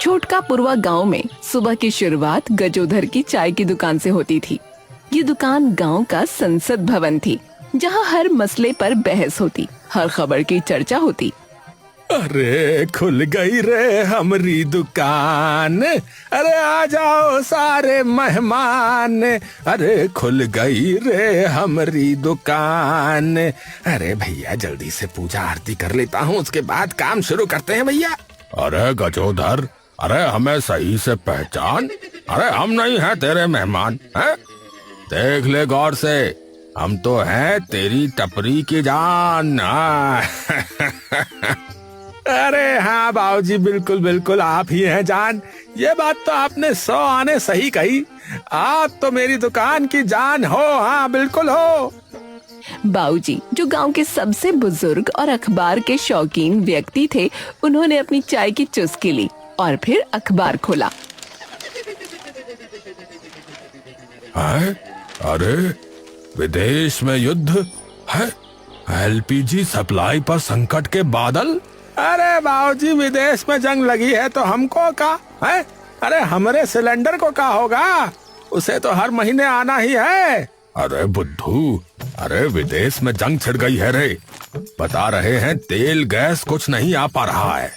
छोटका पुरवा गांव में सुबह की शुरुआत गजोधर की चाय की दुकान से होती थी। ये दुकान गांव का संसद भवन थी, जहां हर मसले पर बहस होती, हर खबर की चर्चा होती। अरे खुल गई रे हमरी दुकान, अरे आ जाओ सारे मेहमान, अरे खुल गई रे हमरी दुकान। अरे भैया जल्दी से पूजा आरती कर लेता हूँ, उसके बाद काम शुरू करते हैं भैया। अरे गजोधर, अरे हमें सही से पहचान, अरे हम नहीं हैं तेरे मेहमान हैं? देख ले गौर से, हम तो हैं तेरी टपरी की जान। अरे हाँ बाबूजी, बिल्कुल बिल्कुल आप ही हैं जान। ये बात तो आपने 100 आने सही कही, आप तो मेरी दुकान की जान हो। हाँ बिल्कुल हो। बाबूजी जो गांव के सबसे बुजुर्ग और अखबार के शौकीन व्यक्ति थे, उन्होंने अपनी चाय की चुस्की ली और फिर अखबार खोला। अरे विदेश में युद्ध है, एलपीजी सप्लाई पर संकट के बादल। अरे बाबूजी विदेश में जंग लगी है तो हमको का है? अरे हमारे सिलेंडर को क्या होगा, उसे तो हर महीने आना ही है। अरे बुद्धू, अरे विदेश में जंग छिड़ गई है रे, बता रहे हैं तेल गैस कुछ नहीं आ पा रहा है।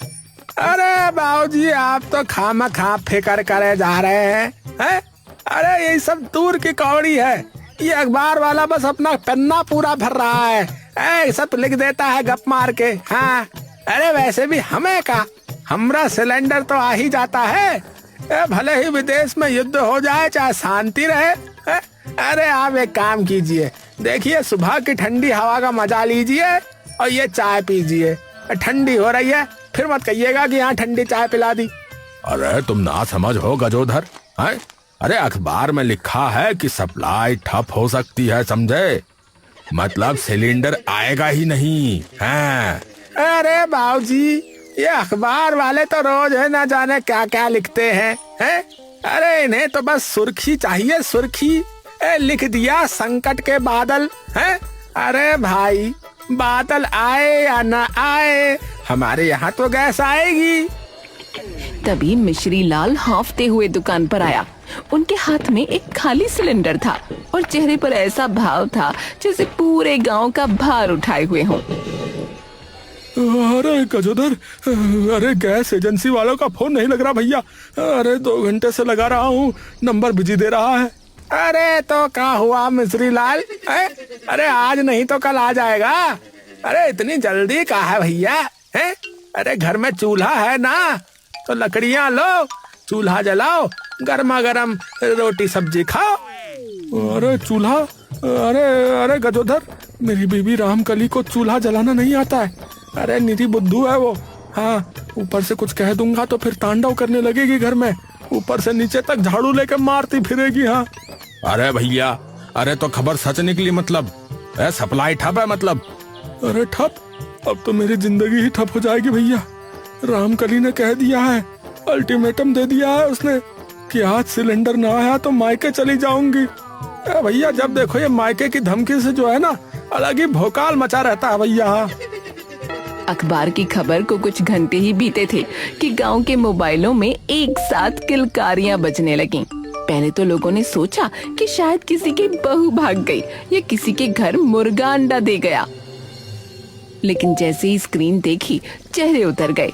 अरे बाबूजी आप तो खामखा फिकर करे जा रहे हैं। अरे ये सब दूर की कौड़ी है, ये अखबार वाला बस अपना पन्ना पूरा भर रहा है, सब लिख देता है गप मार के। हाँ अरे वैसे भी हमें का, हमरा सिलेंडर तो आ ही जाता है, भले ही विदेश में युद्ध हो जाए चाहे शांति रहे। अरे आप एक काम कीजिए, देखिए सुबह की ठंडी हवा का मजा लीजिए और ये चाय पीजिए। ठंडी हो रही है, फिर मत कहिएगा कि यहाँ ठंडी चाय पिला दी। अरे तुम ना समझ हो गजोधर, है? अरे अखबार में लिखा है कि सप्लाई ठप हो सकती है, समझे? मतलब सिलेंडर आएगा ही नहीं है। अरे बाबूजी ये अखबार वाले तो रोज है ना जाने क्या क्या लिखते हैं, हैं? अरे इन्हें तो बस सुर्खी चाहिए, सुर्खी। लिख दिया संकट के बादल, हैं? अरे भाई बादल आए या ना आए, हमारे यहाँ तो गैस आएगी। तभी मिश्री लाल हांफते हुए दुकान पर आया। उनके हाथ में एक खाली सिलेंडर था और चेहरे पर ऐसा भाव था जैसे पूरे गांव का भार उठाए हुए हों। अरे गजोधर, अरे गैस एजेंसी वालों का फोन नहीं लग रहा भैया। अरे 2 घंटे से लगा रहा हूँ, नंबर बिजी दे रहा है। अरे तो क्या हुआ मिश्री लाल, अरे आज नहीं तो कल आ जाएगा। अरे इतनी जल्दी क्या है भैया, हैं? अरे घर में चूल्हा है ना, तो लकड़ियाँ लो, चूल्हा जलाओ, गर्मा गर्म रोटी सब्जी खाओ। अरे चूल्हा, अरे अरे गजोधर, मेरी बीबी रामकली को चूल्हा जलाना नहीं आता है। अरे निधि बुद्धू है वो। हाँ ऊपर से कुछ कह दूंगा तो फिर तांडव करने लगेगी घर में, ऊपर से नीचे तक झाड़ू लेकर मारती फिरेगी। हाँ अरे भैया, अरे तो खबर सच निकली, मतलब सप्लाई ठप है मतलब। अरे ठप, अब तो मेरी जिंदगी ही ठप हो जाएगी भैया। रामकली ने कह दिया है, अल्टीमेटम दे दिया है उसने कि आज सिलेंडर ना आया तो मायके चली जाऊंगी। भैया जब देखो ये मायके की धमकी से जो है ना, अलग ही भोकाल मचा रहता है भैया। अखबार की खबर को कुछ घंटे ही बीते थे कि गांव के मोबाइलों में एक साथ किलकारियां बजने लगीं। पहले तो लोगों ने सोचा कि शायद किसी की बहू भाग गई या किसी के घर मुर्गा अंडा दे गया, लेकिन जैसे ही स्क्रीन देखी चेहरे उतर गए।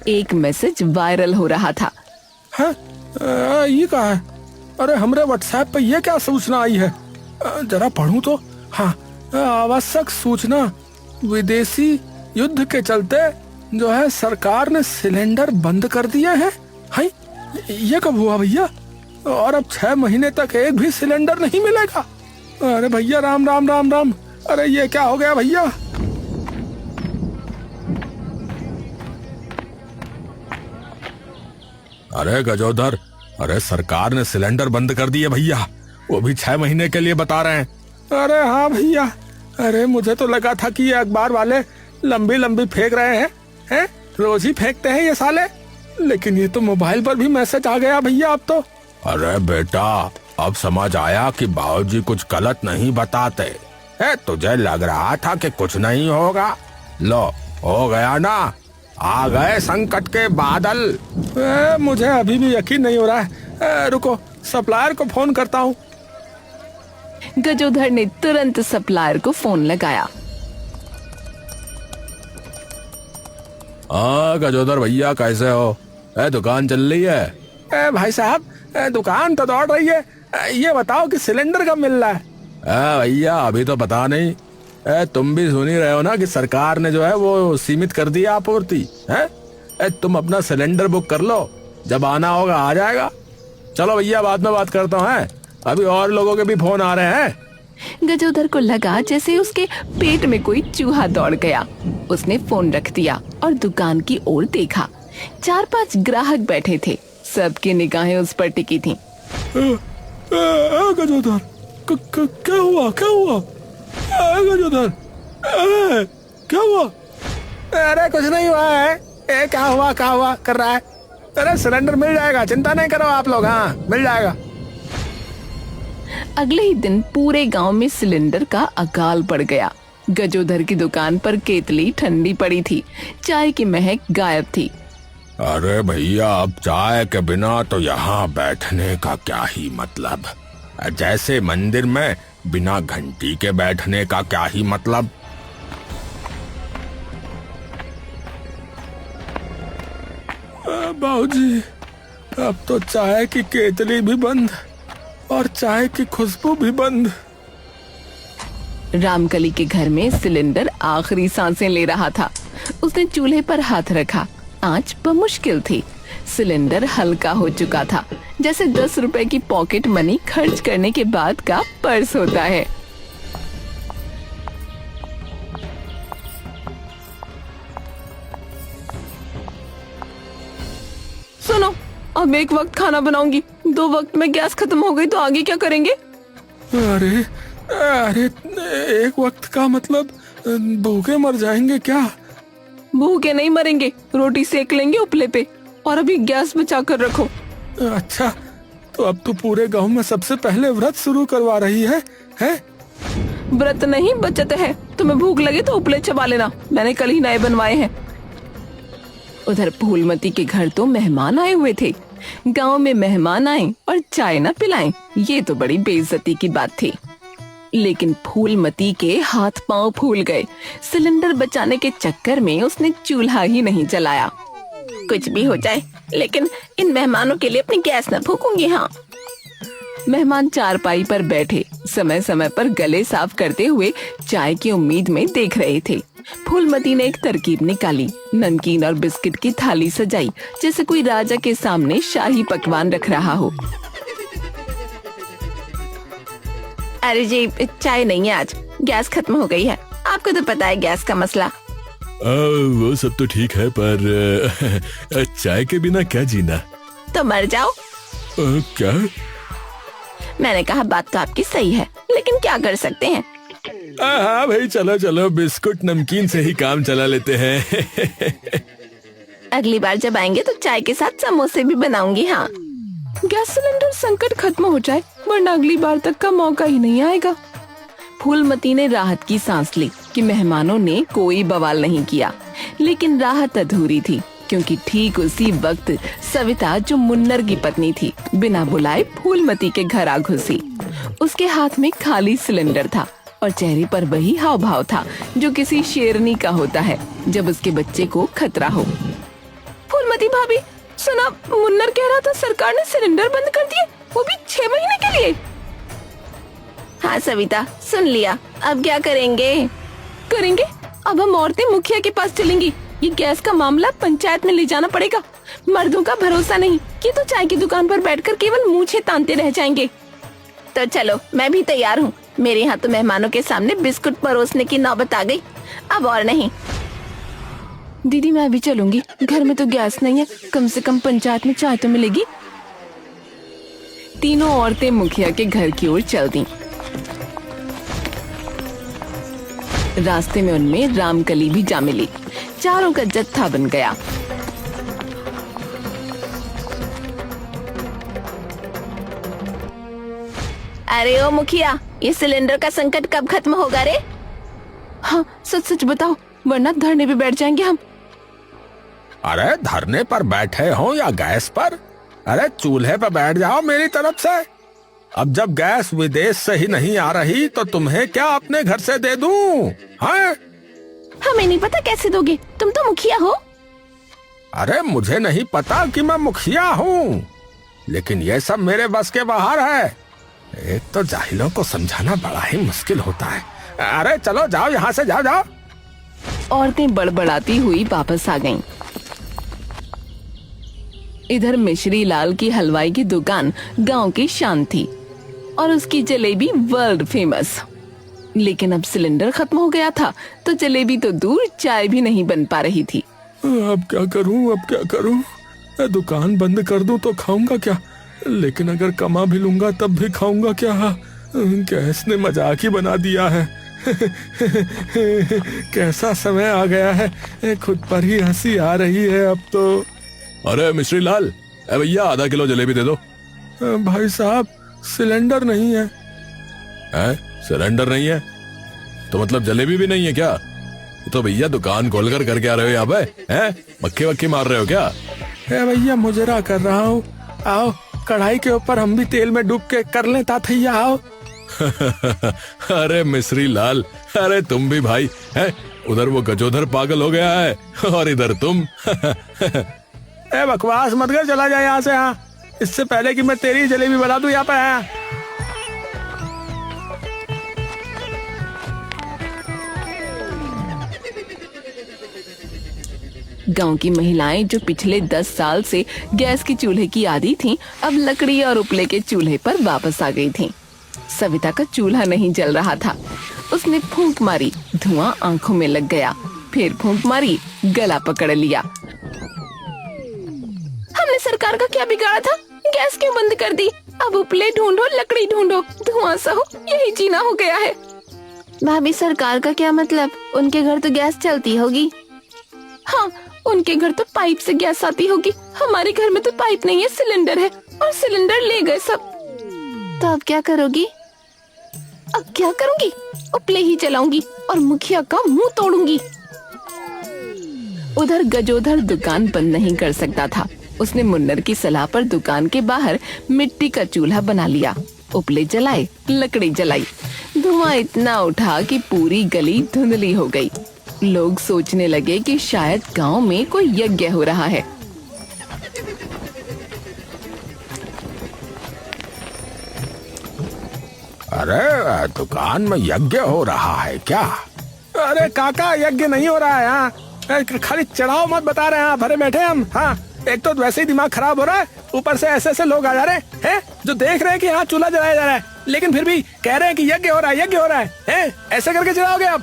एक मैसेज वायरल हो रहा था। हाँ? ये क्या है? अरे हमरे व्हाट्सएप पे ये क्या सूचना आई है? जरा पढ़ूं तो। हाँ, आवश्यक सूचना, विदेशी युद्ध के चलते जो है सरकार ने सिलेंडर बंद कर दिए हैं। हाय, ये कब हुआ भैया? और अब 6 महीने तक एक भी सिलेंडर नहीं मिलेगा। अरे भैया राम राम राम राम, अरे ये क्या हो गया भैया? अरे गजोधर, अरे सरकार ने सिलेंडर बंद कर दिए भैया, वो भी 6 महीने के लिए बता रहे हैं। अरे हाँ भैया, अरे मुझे तो लगा था कि ये अखबार वाले लंबी लंबी फेंक रहे हैं, रोज ही फेंकते हैं ये साले, लेकिन ये तो मोबाइल पर भी मैसेज आ गया भैया अब तो। अरे बेटा, अब समझ आया कि बाबूजी कुछ गलत नहीं बताते है, तुझे लग रहा था कि कुछ नहीं होगा, लो हो गया ना। आ गए संकट के बादल। मुझे अभी भी यकीन नहीं हो रहा है। रुको, सप्लायर को फोन करता हूँ। गजोधर ने तुरंत सप्लायर को फोन लगाया। हाँ गजोधर भैया, कैसे हो? दुकान चल रही है? भाई साहब, दुकान तो दौड़ रही है। ये बताओ कि सिलेंडर कब मिल रहा है? भैया अभी तो पता नहीं। तुम भी सुन ही रहे हो ना कि सरकार ने जो है वो सीमित कर दी आपूर्ति है। तुम अपना सिलेंडर बुक कर लो, जब आना होगा आ जाएगा। चलो भैया, बाद में बात करता हूँ। अभी और लोगों के भी फोन आ रहे हैं। गजोधर को लगा जैसे उसके पेट में कोई चूहा दौड़ गया। उसने फोन रख दिया और दुकान की ओर देखा। 4-5 ग्राहक बैठे थे, सबकी निगाहें उस पर टिकी थीं। गजोधर, क्या हुआ? गजोधर, क्या हुआ? अरे कुछ नहीं हुआ है। क्या हुआ कर रहा है? अरे सिलेंडर मिल जाएगा, चिंता नहीं करो आप लोग। हाँ, मिल जाएगा। अगले ही दिन पूरे गांव में सिलेंडर का अकाल पड़ गया। गजोधर की दुकान पर केतली ठंडी पड़ी थी, चाय की महक गायब थी। अरे भैया, अब चाय के बिना तो यहाँ बैठने का क्या ही मतलब। जैसे मंदिर में बिना घंटी के बैठने का क्या ही मतलब। बाबूजी, अब तो चाय की केतली भी बंद और चाय की खुशबू भी बंद। रामकली के घर में सिलेंडर आखिरी सांसें ले रहा था। उसने चूल्हे पर हाथ रखा। आंच बमुश्किल थी। सिलेंडर हल्का हो चुका था, जैसे 10 रुपए की पॉकेट मनी खर्च करने के बाद का पर्स होता है। सुनो, अब एक वक्त खाना बनाऊंगी, 2 वक्त में गैस खत्म हो गई तो आगे क्या करेंगे? अरे एक वक्त का मतलब भूखे मर जाएंगे क्या? भूखे नहीं मरेंगे, रोटी सेक लेंगे उपले पे, और अभी गैस बचा कर रखो। अच्छा, तो अब तो पूरे गांव में सबसे पहले व्रत शुरू करवा रही है? व्रत नहीं, बचत है। तुम्हें भूख लगे तो उपले चबा लेना, मैंने कल ही नए बनवाए हैं। उधर फूलमती के घर तो मेहमान आए हुए थे। गांव में मेहमान आए और चाय न पिलाएं, ये तो बड़ी बेइज्जती की बात थी। लेकिन फूलमती के हाथ पांव फूल गए। सिलेंडर बचाने के चक्कर में उसने चूल्हा ही नहीं जलाया। कुछ भी हो जाए, लेकिन इन मेहमानों के लिए अपनी गैस न फूकूंगी। हाँ। मेहमान चारपाई पर बैठे समय समय पर गले साफ करते हुए चाय की उम्मीद में देख रहे थे। फूलमती ने एक तरकीब निकाली। नमकीन और बिस्किट की थाली सजाई, जैसे कोई राजा के सामने शाही पकवान रख रहा हो। अरे जी, चाय नहीं है आज, गैस खत्म हो गई है। आपको तो पता है गैस का मसला। वो सब तो ठीक है, पर चाय के बिना क्या जीना? तो मर जाओ। क्या? मैंने कहा बात तो आपकी सही है, लेकिन क्या कर सकते हैं। हाँ भाई, चलो चलो, बिस्कुट नमकीन से ही काम चला लेते हैं। अगली बार जब आएंगे तो चाय के साथ समोसे भी बनाऊंगी। हाँ। गैस सिलेंडर संकट खत्म हो जाए, वरना अगली बार तक का मौका ही नहीं आएगा। फूलमती ने राहत की सांस ली कि मेहमानों ने कोई बवाल नहीं किया, लेकिन राहत अधूरी थी, क्योंकि ठीक उसी वक्त सविता, जो मुन्नर की पत्नी थी, बिना बुलाए फूलमती के घर आ घुसी। उसके हाथ में खाली सिलेंडर था और चेहरे पर वही हाव भाव था जो किसी शेरनी का होता है जब उसके बच्चे को खतरा हो। फूलमती भाभी, सुना, मुन्नर कह रहा था सरकार ने सिलेंडर बंद कर दिए, वो भी 6 महीने के लिए। हाँ सविता, सुन लिया। अब क्या करेंगे? अब हम औरतें मुखिया के पास चलेंगी। ये गैस का मामला पंचायत में ले जाना पड़ेगा। मर्दों का भरोसा नहीं, ये तो चाय की दुकान पर बैठकर केवल मूंछें तानते रह जाएंगे। तो चलो, मैं भी तैयार हूँ। मेरे यहाँ तो मेहमानों के सामने बिस्कुट परोसने की नौबत आ गई, अब और नहीं। दीदी, मैं भी चलूंगी। घर में तो गैस नहीं है, कम से कम पंचायत में चाय तो मिलेगी। तीनों औरतें मुखिया के घर की ओर चल दी। रास्ते में उनमें रामकली भी जा मिली। चारों का जत्था बन गया। अरे ओ मुखिया, ये सिलेंडर का संकट कब खत्म होगा रे? हाँ, सच सच बताओ, वरना धरने पे बैठ जाएंगे हम। अरे धरने पर बैठे हो या गैस पर, अरे चूल्हे पर बैठ जाओ मेरी तरफ से। अब जब गैस विदेश से ही नहीं आ रही तो तुम्हें क्या अपने घर से दे दूं? हाँ? हमें नहीं पता कैसे दोगे, तुम तो मुखिया हो। अरे मुझे नहीं पता कि मैं मुखिया हूँ, लेकिन ये सब मेरे बस के बाहर है। एक तो जाहिलों को समझाना बड़ा ही मुश्किल होता है। अरे चलो जाओ यहाँ से, जाओ जाओ। औरतें बड़बड़ाती हुई वापस आ गईं। इधर मिश्री लाल की हलवाई की दुकान गांव की शान थी और उसकी जलेबी वर्ल्ड फेमस। लेकिन अब सिलेंडर खत्म हो गया था तो जलेबी तो दूर, चाय भी नहीं बन पा रही थी। अब क्या करूं, अब क्या करूं? दुकान बंद कर दूं तो खाऊंगा क्या? लेकिन अगर कमा भी लूंगा तब भी खाऊंगा क्या? गैस ने मजाक ही बना दिया है। कैसा समय आ गया है, खुद पर ही हंसी आ रही है अब तो। अरे मिश्री लाल, भैया आधा किलो जलेबी दे दो। भाई साहब सिलेंडर नहीं है। सिलेंडर नहीं है तो मतलब जलेबी भी नहीं है क्या? तो भैया दुकान खोलकर करके आ रहे हो यहाँ पे? हैं? मक्खी वक्खी मार रहे हो क्या? भैया मुजरा कर रहा हूँ, आओ कढ़ाई के ऊपर हम भी तेल में डूब के कर लें ताथैया, आओ। अरे मिश्री लाल, अरे तुम भी भाई हैं? उधर वो गजोधर पागल हो गया है और इधर तुम। बकवास मत कर, चला जाए यहाँ से। हाँ, इससे पहले कि मैं तेरी जलेबी बना दूं यहाँ पे। हाँ। गांव की महिलाएं जो पिछले 10 साल से गैस के चूल्हे की आदी थीं, अब लकड़ी और उपले के चूल्हे पर वापस आ गई थीं। सविता का चूल्हा नहीं जल रहा था। उसने फूंक मारी, धुआं आंखों में लग गया। फिर फूंक मारी, गला पकड़ लिया। हमने सरकार का क्या बिगाड़ा था? गैस क्यों बंद कर दी? अब उपले ढूंढो, लकड़ी ढूंढो, धुआं सहो, यही जीना हो गया है। भाभी सरकार का क्या मतलब? उनके घर तो गैस चलती होगी। हाँ, उनके घर तो पाइप से गैस आती होगी। हमारे घर में तो पाइप नहीं है, सिलेंडर है, और सिलेंडर ले गए सब। तो अब क्या करोगी? अब क्या करूंगी? उपले ही चलाऊंगी और मुखिया का मुंह तोड़ूंगी। उधर गजोधर दुकान बंद नहीं कर सकता था। उसने मुन्नर की सलाह पर दुकान के बाहर मिट्टी का चूल्हा बना लिया। उपले जलाए, लकड़ी जलाई। धुआं इतना उठा कि पूरी गली धुंधली हो गई। लोग सोचने लगे कि शायद गांव में कोई यज्ञ हो रहा है। अरे दुकान में यज्ञ हो रहा है क्या? अरे काका, यज्ञ नहीं हो रहा है। हाँ, खाली चढ़ाओ मत बता रहे हैं, भरे बैठे हम। हाँ, एक तो वैसे ही दिमाग खराब हो रहा है, ऊपर से ऐसे ऐसे लोग आ जा रहे हैं जो देख रहे हैं कि यहाँ चूल्हा जलाया जा रहा है, लेकिन फिर भी कह रहे हैं कि यज्ञ हो रहा है, यज्ञ हो रहा है। ऐसे करके चलाओगे आप?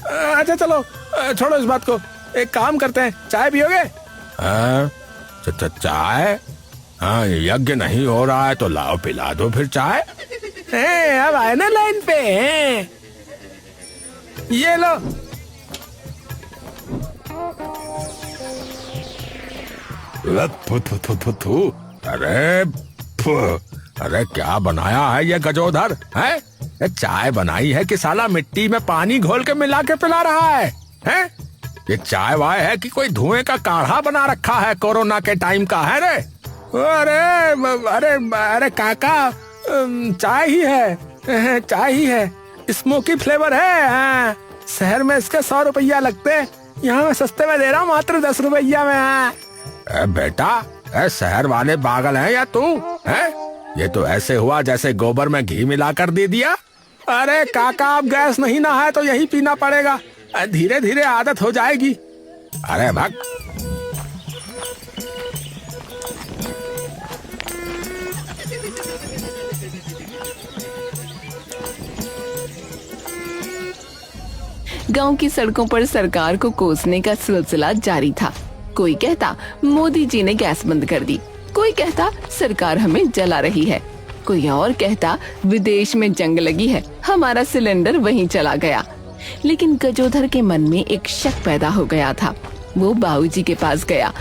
अच्छा चलो छोड़ो इस बात को, एक काम करते हैं, चाय पियोगे? चाय? हाँ, यज्ञ नहीं हो रहा है तो लाओ पिला दो फिर चाय। अब आए ना लाइन पे। ये लो। अरे क्या बनाया है ये गजोधर? है चाय बनाई है कि साला मिट्टी में पानी घोल के मिला के पिला रहा है? ये चाय वाय है कि कोई धुएं का काढ़ा बना रखा है कोरोना के टाइम का? है रे? अरे अरे अरे काका, चाय ही है, चाय ही है, स्मोकी फ्लेवर है। हाँ, शहर में इसके 100 रुपया लगते हैं, यहाँ मैं सस्ते में दे रहा हूँ, मात्र 10 रुपया में। हाँ। बेटा, शहर वाले पागल हैं या तू? है ये तो ऐसे हुआ जैसे गोबर में घी मिलाकर दे दिया। अरे काका, अब गैस नहीं ना है तो यही पीना पड़ेगा, धीरे धीरे आदत हो जाएगी। अरे भाग। गांव की सड़कों पर सरकार को कोसने का सिलसिला जारी था। कोई कहता मोदी जी ने गैस बंद कर दी, कोई कहता सरकार हमें जला रही है, कोई और कहता विदेश में जंग लगी है, हमारा सिलेंडर वहीं चला गया। लेकिन गजोधर के मन में एक शक पैदा हो गया था। वो बाबूजी के पास गया।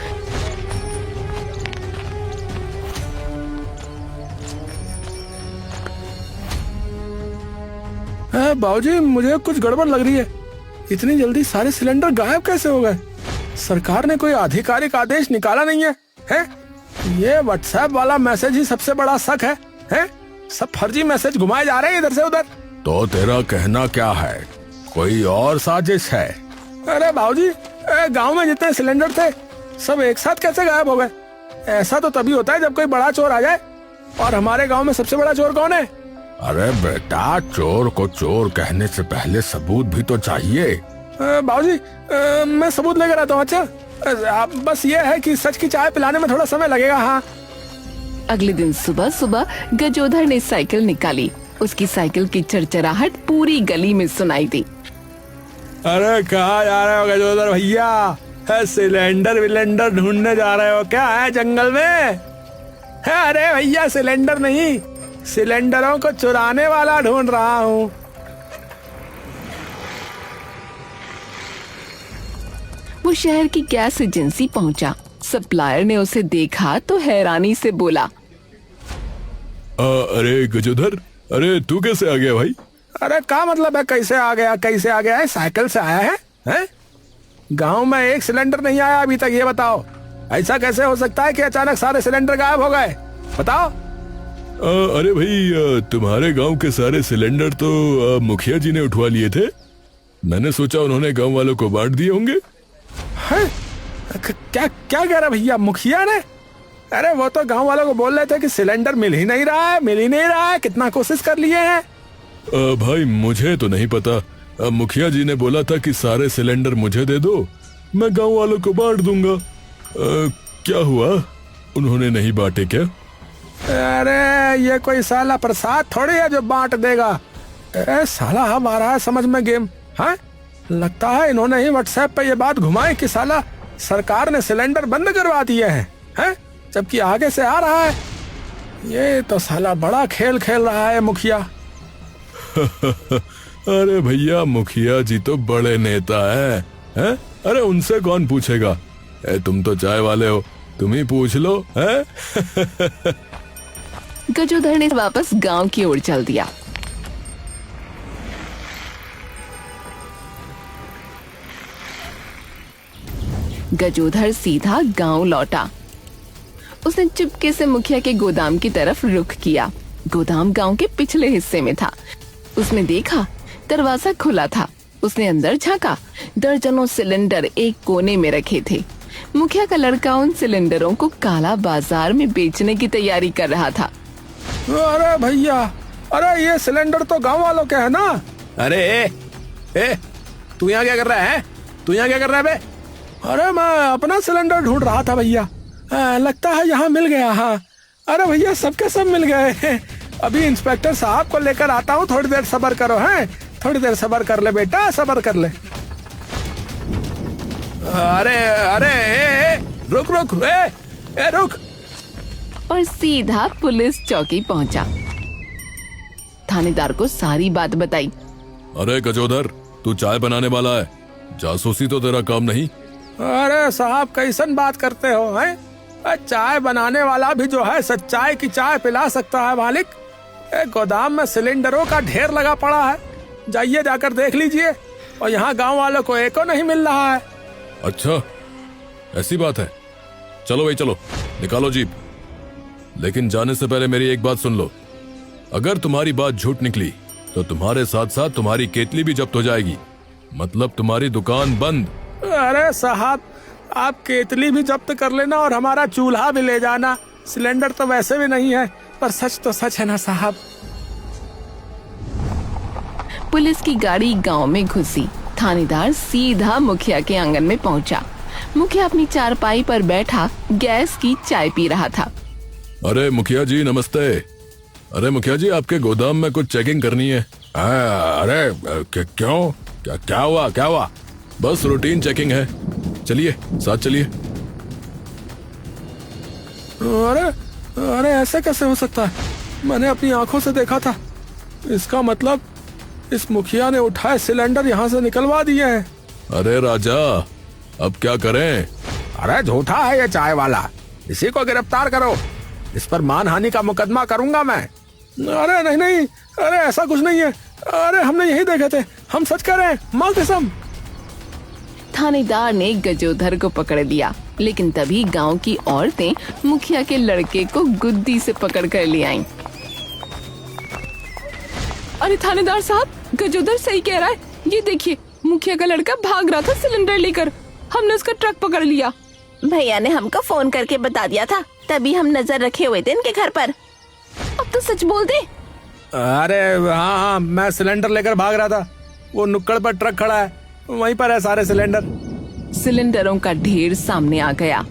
बाबूजी, मुझे कुछ गड़बड़ लग रही है, इतनी जल्दी सारे सिलेंडर गायब कैसे हो गए? सरकार ने कोई आधिकारिक आदेश निकाला नहीं है, हैं? ये व्हाट्सएप वाला मैसेज ही सबसे बड़ा शक है, हैं? सब फर्जी मैसेज घुमाए जा रहे हैं इधर से उधर। तो तेरा कहना क्या है, कोई और साजिश है? अरे बाबूजी, गांव में जितने सिलेंडर थे सब एक साथ कैसे गायब हो गए? ऐसा तो तभी होता है जब कोई बड़ा चोर आ जाए। और हमारे गांव में सबसे बड़ा चोर कौन है? अरे बेटा, चोर को चोर कहने से पहले सबूत भी तो चाहिए। बाबूजी, मैं सबूत लेकर आता हूँ। अच्छा, बस ये है कि सच की चाय पिलाने में थोड़ा समय लगेगा। हाँ। अगले दिन सुबह सुबह गजोधर ने साइकिल निकाली। उसकी साइकिल की चरचराहट पूरी गली में सुनाई दी। अरे कहाँ जा रहे हो गजोधर भैया? सिलेंडर विलेंडर ढूंढने जा रहे हो क्या है जंगल में? अरे भैया, सिलेंडर नहीं, सिलेंडरों को चुराने वाला ढूंढ रहा हूँ। वो शहर की गैस एजेंसी पहुंचा। सप्लायर ने उसे देखा तो हैरानी से बोला, अरे गजोधर, अरे तू कैसे आ गया भाई? अरे क्या मतलब है कैसे आ गया? कैसे आ गया है? साइकिल से आया है, हैं? गांव में एक सिलेंडर नहीं आया अभी तक, ये बताओ। ऐसा कैसे हो सकता है कि अचानक सारे सिलेंडर गायब हो गए? बताओ। अरे भाई, तुम्हारे गांव के सारे सिलेंडर तो मुखिया जी ने उठवा लिए थे। मैंने सोचा उन्होंने गांव वालों को बांट दिए होंगे। है? क्या क्या कह रहा भैया, मुखिया ने? अरे वो तो गांव वालों को बोल रहे थे कि सिलेंडर मिल ही नहीं रहा है, कितना कोशिश कर लिए हैं। भाई मुझे तो नहीं पता। मुखिया जी ने बोला था कि सारे सिलेंडर मुझे दे दो, मैं गांव वालों को बांट दूंगा। क्या हुआ, उन्होंने नहीं बांटे क्या? अरे ये कोई साला प्रसाद थोड़ी है जो बांट देगा। साला हमारा है समझ में गेम। हाँ, लगता है इन्होंने ही व्हाट्सएप पे ये बात घुमाई कि साला सरकार ने सिलेंडर बंद करवा दिए हैं, जबकि आगे से आ रहा है। ये तो साला बड़ा खेल खेल रहा है मुखिया। अरे भैया, मुखिया जी तो बड़े नेता हैं? अरे उनसे कौन पूछेगा? तुम तो चाय वाले हो, तुम ही पूछ लो। गजोधर ने वापस गांव की ओर चल दिया। गजोधर सीधा गांव लौटा। उसने चुपके से मुखिया के गोदाम की तरफ रुख किया। गोदाम गांव के पिछले हिस्से में था। उसने देखा दरवाजा खुला था। उसने अंदर झांका। दर्जनों सिलेंडर एक कोने में रखे थे। मुखिया का लड़का उन सिलेंडरों को काला बाजार में बेचने की तैयारी कर रहा था। अरे भैया, अरे ये सिलेंडर तो गांव वालों के है ना? अरे तू यहाँ क्या कर रहा है? तू यहाँ क्या कर रहा है बे? अरे मैं अपना सिलेंडर ढूंढ रहा था भैया। लगता है यहाँ मिल गया। हाँ, अरे भैया सबके सब मिल गए। अभी इंस्पेक्टर साहब को लेकर आता हूँ, थोड़ी देर सब्र करो। हैं, थोड़ी देर सब्र कर ले बेटा, सब्र कर ले। अरे रुक रुक। और सीधा पुलिस चौकी पहुंचा। थानेदार को सारी बात बताई। अरे गजोधर, तू चाय बनाने वाला है, जासूसी तो तेरा काम नहीं। अरे साहब, कैसन बात करते हो? हैं? चाय बनाने वाला भी जो है सच्चाई की चाय पिला सकता है मालिक। गोदाम में सिलेंडरों का ढेर लगा पड़ा है, जाइए जाकर देख लीजिए। और यहाँ गांव वालों को एको नहीं मिल रहा है। अच्छा, ऐसी बात है। चलो भाई चलो, निकालो जीप। लेकिन जाने से पहले मेरी एक बात सुन लो। अगर तुम्हारी बात झूठ निकली तो तुम्हारे साथ साथ तुम्हारी केतली भी जब्त हो जाएगी। मतलब तुम्हारी दुकान बंद। अरे साहब, आप केतली भी जब्त कर लेना और हमारा चूल्हा भी ले जाना। सिलेंडर तो वैसे भी नहीं है, पर सच तो सच है ना साहब। पुलिस की गाड़ी गांव में घुसी। थानेदार सीधा मुखिया के आंगन में पहुंचा। मुखिया अपनी चारपाई पर बैठा गैस की चाय पी रहा था। अरे मुखिया जी नमस्ते। अरे मुखिया जी, आपके गोदाम में कुछ चेकिंग करनी है। अरे क्यों? क्या हुआ? बस रूटीन चेकिंग है, चलिए साथ चलिए। अरे ऐसे कैसे हो सकता है? मैंने अपनी आंखों से देखा था। इसका मतलब इस मुखिया ने उठाए सिलेंडर यहाँ से निकलवा दिए हैं। अरे राजा, अब क्या करें? अरे झूठा है ये चाय वाला, इसी को गिरफ्तार करो। इस पर मानहानि का मुकदमा करूंगा मैं। अरे नहीं, अरे ऐसा कुछ नहीं है। अरे हमने यही देखे थे, हम सच कह रहे हैं, मां कसम। थानेदार ने गजोधर को पकड़ लिया, लेकिन तभी गांव की औरतें मुखिया के लड़के को गुद्दी से पकड़ कर ले आईं। अरे थानेदार साहब, गजोधर सही कह रहा है। ये देखिए, मुखिया का लड़का भाग रहा था सिलेंडर लेकर। हमने उसका ट्रक पकड़ लिया। भैया ने हमको फोन करके बता दिया था, तभी हम नजर रखे हुए थे इनके घर पर। अब तो सच बोल दे। अरे हाँ, मैं सिलेंडर लेकर भाग रहा था। वो नुक्कड़ पर ट्रक खड़ा है, वहीं पर है सारे सिलेंडर। सिलेंडरों का ढेर सामने आ गया।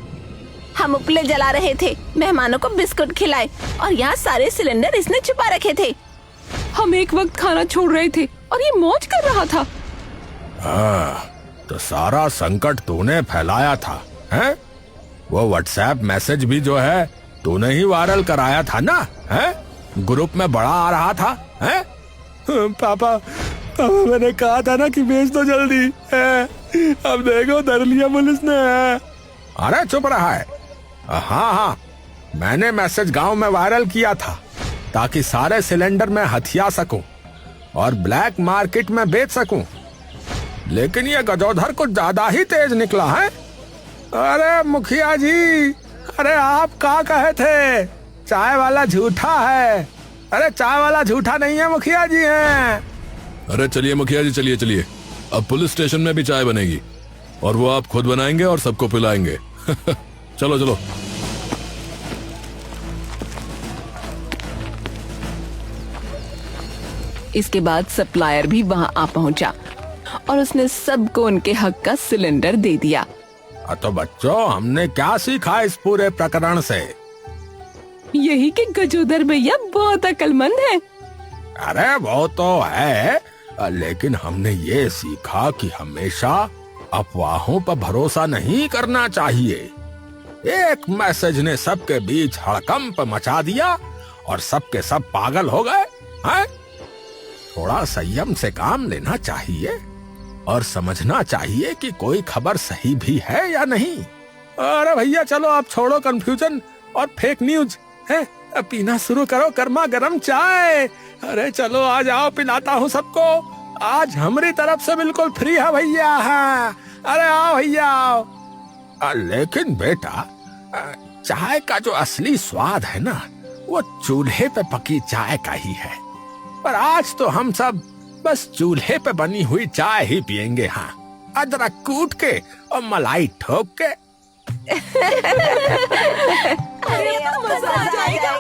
हम उपले जला रहे थे, मेहमानों को बिस्कुट खिलाए और यहाँ सारे सिलेंडर इसने छुपा रखे थे। हम एक वक्त खाना छोड़ रहे थे और ये मौज कर रहा था। तो सारा संकट तूने फैलाया था, हैं? वो व्हाट्सएप मैसेज भी जो है तूने ही वायरल कराया था ना, हैं? ग्रुप में बड़ा आ रहा था, हैं? पापा मैंने कहा था ना कि भेज दो जल्दी। अब देखो धर लिया पुलिस ने। अरे चुप रहा है। हाँ, मैंने मैसेज गांव में वायरल किया था ताकि सारे सिलेंडर में हथिया सकूं और ब्लैक मार्केट में बेच सकूं, लेकिन ये गजोधर कुछ ज्यादा ही तेज निकला है। अरे मुखिया जी, अरे आप क्या कहे थे? चाय वाला झूठा है। अरे चाय वाला झूठा नहीं है, मुखिया जी हैं। अरे चलिए मुखिया जी, चलिए। अब पुलिस स्टेशन में भी चाय बनेगी और वो आप खुद बनाएंगे और सबको पिलाएंगे। चलो। इसके बाद सप्लायर भी वहां आ पहुंचा और उसने सबको उनके हक का सिलेंडर दे दिया। तो बच्चों, हमने क्या सीखा इस पूरे प्रकरण से? यही कि गजोधर भैया बहुत अक्लमंद है। अरे वो तो है, लेकिन हमने ये सीखा कि हमेशा अफवाहों पर भरोसा नहीं करना चाहिए। एक मैसेज ने सबके बीच हड़कंप मचा दिया और सबके सब पागल हो गए, हैं? थोड़ा संयम से काम लेना चाहिए और समझना चाहिए कि कोई खबर सही भी है या नहीं। अरे भैया चलो, आप छोड़ो कंफ्यूजन और फेक न्यूज, है? अब पीना शुरू करो गर्मा गर्म चाय। अरे चलो आ जाओ, पिलाता हूँ सबको। आज हमारी तरफ से बिल्कुल फ्री है भैया। हाँ, अरे आओ भैया आओ। लेकिन बेटा, चाय का जो असली स्वाद है ना, वो चूल्हे पे पकी चाय का ही है। पर आज तो हम सब बस चूल्हे पे बनी हुई चाय ही पियेंगे। हाँ, अदरक कूट के और मलाई ठोक के। अरे मजा आ जाएगा।